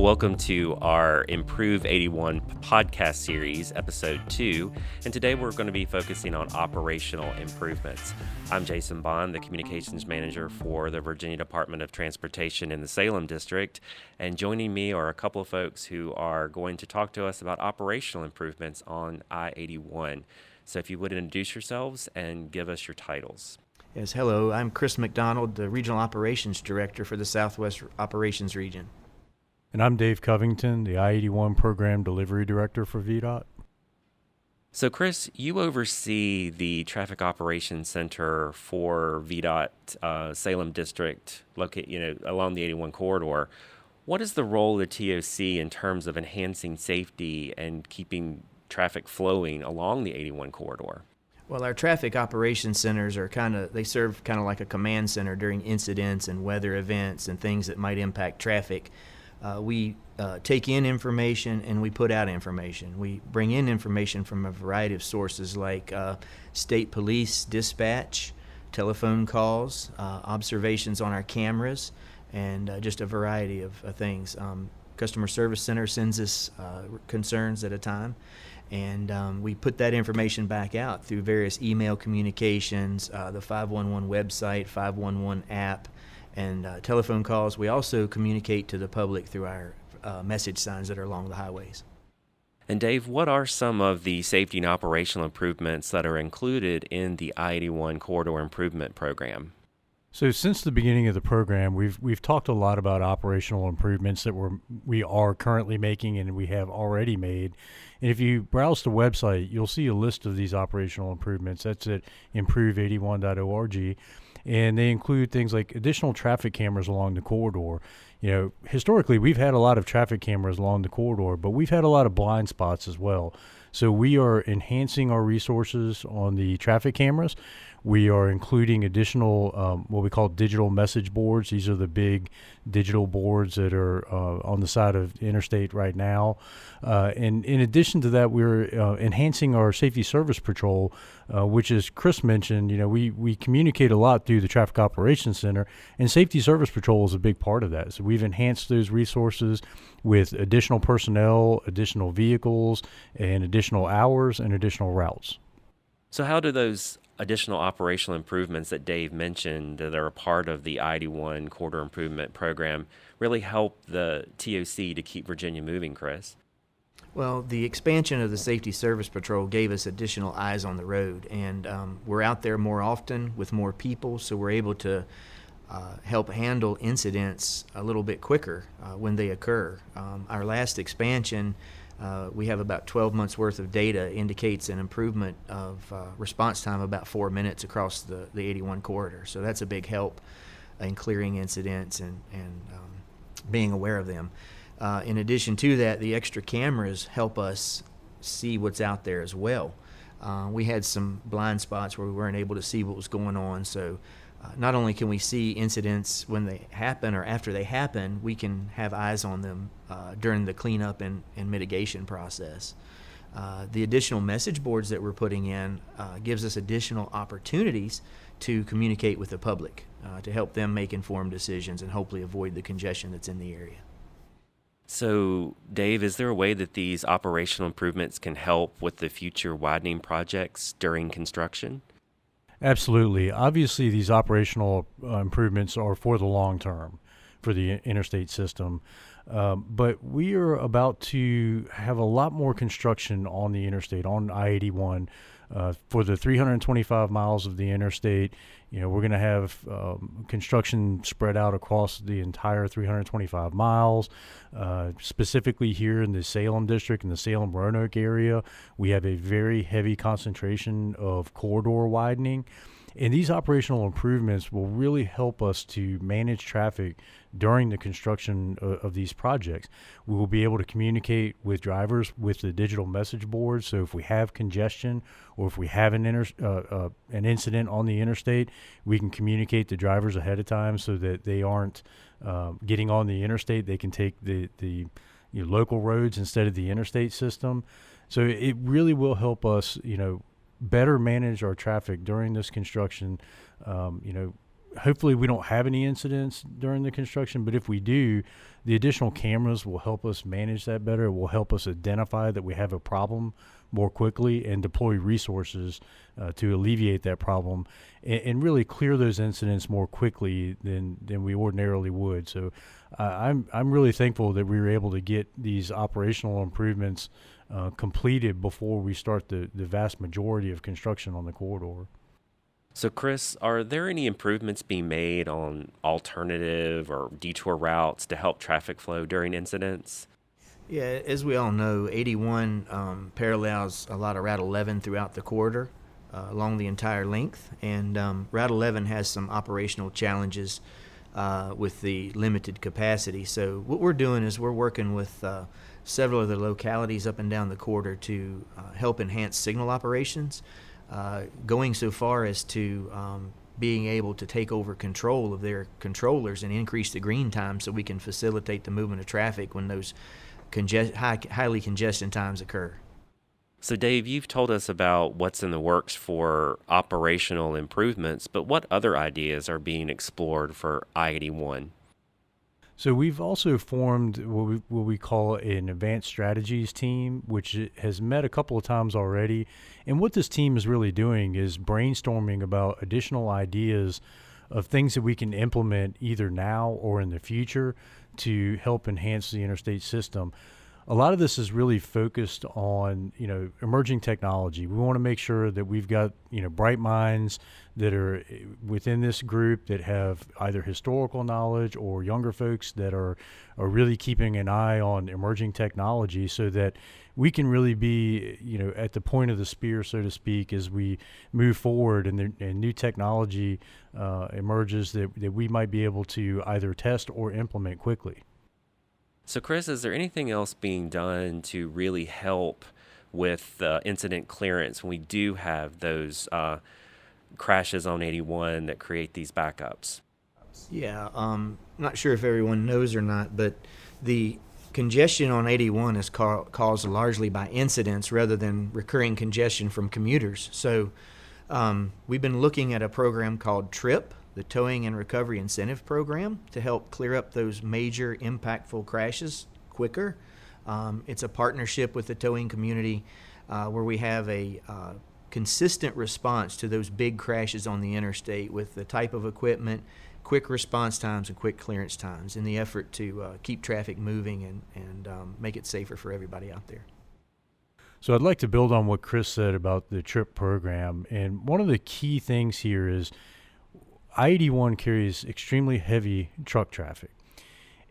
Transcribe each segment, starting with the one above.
welcome to our Improve81 podcast series, episode 2, and today we're going to be focusing on operational improvements. I'm Jason Bond, the communications manager for the Virginia Department of Transportation in the Salem district, and joining me are a couple of folks who are going to talk to us about operational improvements on I-81. So if you would introduce yourselves and give us your titles. Yes, hello. I'm Chris McDonald, the Regional Operations Director for the Southwest Operations Region. And I'm Dave Covington, the I-81 Program Delivery Director for VDOT. So Chris, you oversee the Traffic Operations Center for VDOT Salem District, located along the 81 corridor. What is the role of the TOC in terms of enhancing safety and keeping traffic flowing along the 81 corridor? Well, our traffic operations centers they serve like a command center during incidents and weather events and things that might impact traffic. We take in information and we put out information. We bring in information from a variety of sources like state police dispatch, telephone calls, observations on our cameras, and just a variety of things. Customer Service Center sends us concerns at a time, and we put that information back out through various email communications, the 511 website, 511 app, and telephone calls. We also communicate to the public through our message signs that are along the highways. And Dave, what are some of the safety and operational improvements that are included in the I-81 Corridor Improvement Program? So since the beginning of the program, we've talked a lot about operational improvements that we are currently making and we have already made. And if you browse the website, you'll see a list of these operational improvements. That's at improve81.org. And they include things like additional traffic cameras along the corridor. Historically, we've had a lot of traffic cameras along the corridor, but we've had a lot of blind spots as well. So we are enhancing our resources on the traffic cameras. We are including additional what we call digital message boards. These are the big digital boards that are on the side of the interstate right now. And in addition to that, we're enhancing our Safety Service Patrol, which, as Chris mentioned, we communicate a lot through the Traffic Operations Center, and Safety Service Patrol is a big part of that. So we've enhanced those resources with additional personnel, additional vehicles, and additional hours and additional routes. So how do those additional operational improvements that Dave mentioned that are a part of the I-81 Corridor Improvement Program really help the TOC to keep Virginia moving, Chris? Well, the expansion of the Safety Service Patrol gave us additional eyes on the road, and we're out there more often with more people, so we're able to help handle incidents a little bit quicker when they occur. Our last expansion, we have about 12 months worth of data, indicates an improvement of response time about 4 minutes across the 81 corridor. So that's a big help in clearing incidents and being aware of them. In addition to that, the extra cameras help us see what's out there as well. We had some blind spots where we weren't able to see what was going on, so not only can we see incidents when they happen or after they happen, we can have eyes on them during the cleanup and mitigation process. The additional message boards that we're putting in gives us additional opportunities to communicate with the public to help them make informed decisions and hopefully avoid the congestion that's in the area. So, Dave, is there a way that these operational improvements can help with the future widening projects during construction? Absolutely. Obviously, these operational improvements are for the long term for the interstate system. But we are about to have a lot more construction on the interstate, on I-81. For the 325 miles of the interstate, we're going to have construction spread out across the entire 325 miles. Specifically here in the Salem district, in the Salem-Roanoke area, we have a very heavy concentration of corridor widening. And these operational improvements will really help us to manage traffic during the construction of these projects. We will be able to communicate with drivers with the digital message boards. So if we have congestion or if we have an incident on the interstate, we can communicate to drivers ahead of time so that they aren't getting on the interstate. They can take the local roads instead of the interstate system. So it really will help us, better manage our traffic during this construction, hopefully we don't have any incidents during the construction, but if we do, the additional cameras will help us manage that better. It will help us identify that we have a problem more quickly and deploy resources to alleviate that problem and really clear those incidents more quickly than we ordinarily would. So I'm really thankful that we were able to get these operational improvements completed before we start the vast majority of construction on the corridor. So, Chris, are there any improvements being made on alternative or detour routes to help traffic flow during incidents? Yeah, as we all know, 81 parallels a lot of Route 11 throughout the corridor along the entire length, and Route 11 has some operational challenges with the limited capacity. So what we're doing is we're working with several of the localities up and down the corridor to help enhance signal operations, going so far as to being able to take over control of their controllers and increase the green time so we can facilitate the movement of traffic when those highly congestion times occur. So, Dave, you've told us about what's in the works for operational improvements, but what other ideas are being explored for I-81? So we've also formed what we call an advanced strategies team, which has met a couple of times already. And what this team is really doing is brainstorming about additional ideas of things that we can implement either now or in the future to help enhance the interstate system. A lot of this is really focused on, emerging technology. We want to make sure that we've got, bright minds that are within this group that have either historical knowledge or younger folks that are really keeping an eye on emerging technology so that we can really be, at the point of the spear, so to speak, as we move forward and new technology emerges that we might be able to either test or implement quickly. So, Chris, is there anything else being done to really help with incident clearance when we do have those crashes on 81 that create these backups? Yeah, not sure if everyone knows or not, but the congestion on 81 is caused largely by incidents rather than recurring congestion from commuters. So we've been looking at a program called TRIP, the Towing and Recovery Incentive Program, to help clear up those major impactful crashes quicker. It's a partnership with the towing community where we have a consistent response to those big crashes on the interstate with the type of equipment, quick response times, and quick clearance times in the effort to keep traffic moving and make it safer for everybody out there. So I'd like to build on what Chris said about the TRIP program. And one of the key things here is I-81 carries extremely heavy truck traffic.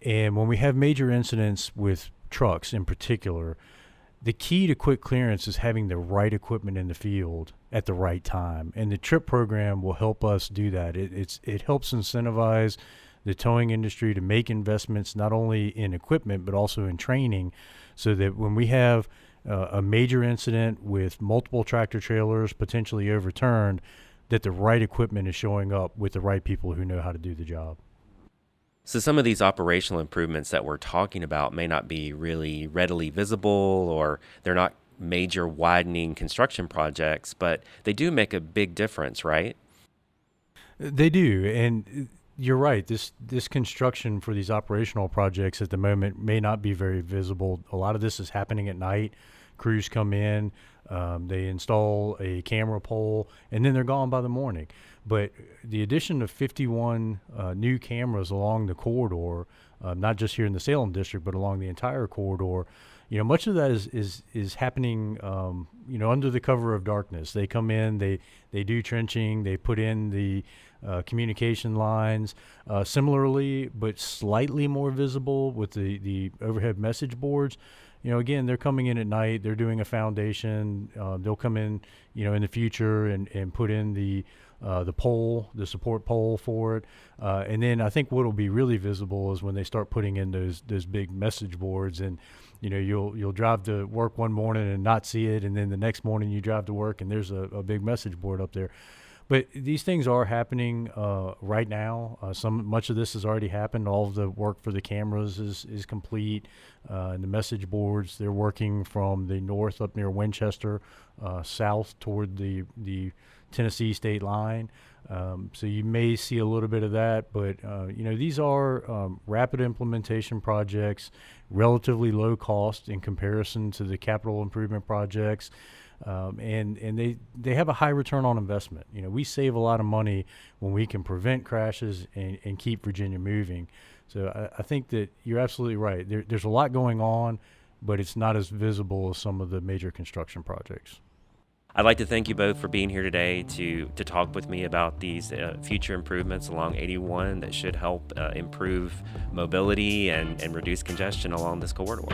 And when we have major incidents with trucks in particular, the key to quick clearance is having the right equipment in the field at the right time. And the TRIP program will help us do that. It helps incentivize the towing industry to make investments not only in equipment but also in training so that when we have a major incident with multiple tractor trailers potentially overturned, that the right equipment is showing up with the right people who know how to do the job. So some of these operational improvements that we're talking about may not be really readily visible, or they're not major widening construction projects, but they do make a big difference, right? They do, and you're right. This construction for these operational projects at the moment may not be very visible. A lot of this is happening at night. Crews come in, they install a camera pole, and then they're gone by the morning. But the addition of 51 new cameras along the corridor, not just here in the Salem district, but along the entire corridor, much of that is happening, under the cover of darkness. They come in, they do trenching, they put in the communication lines. Similarly, but slightly more visible with the overhead message boards. Again, they're coming in at night. They're doing a foundation. They'll come in, in the future and put in the pole, the support pole for it. And then I think what will be really visible is when they start putting in those big message boards, and you'll drive to work one morning and not see it, and then the next morning you drive to work and there's a big message board up there. But these things are happening right now. Much of this has already happened. All of the work for the cameras is complete. And the message boards, they're working from the north up near Winchester, south toward the Tennessee state line. So you may see a little bit of that, but these are rapid implementation projects, relatively low cost in comparison to the capital improvement projects, and they have a high return on investment. We save a lot of money when we can prevent crashes and keep Virginia moving. So I think that you're absolutely right. There's a lot going on, but it's not as visible as some of the major construction projects. I'd like to thank you both for being here today to talk with me about these future improvements along 81 that should help improve mobility and reduce congestion along this corridor.